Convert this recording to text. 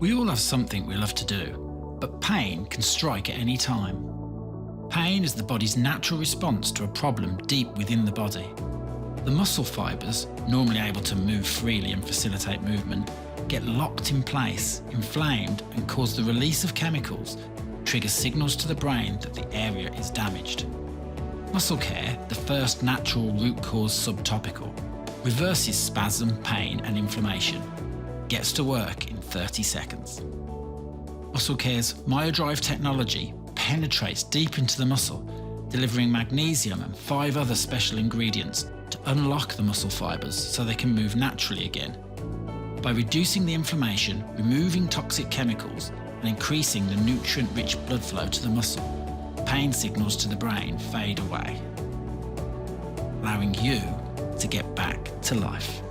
We all have something we love to do, but pain can strike at any time. Pain is the body's natural response to a problem deep within the body. The muscle fibres, normally able to move freely and facilitate movement, get locked in place, inflamed, and cause the release of chemicals, trigger signals to the brain that the area is damaged. MuscleCare, the first natural root cause subtopical, reverses spasm, pain and inflammation. Gets to work in 30 seconds. MuscleCare's MyoDrive technology penetrates deep into the muscle, delivering magnesium and 5 other special ingredients to unlock the muscle fibres so they can move naturally again. By reducing the inflammation, removing toxic chemicals and increasing the nutrient-rich blood flow to the muscle, pain signals to the brain fade away, allowing you to get back to life.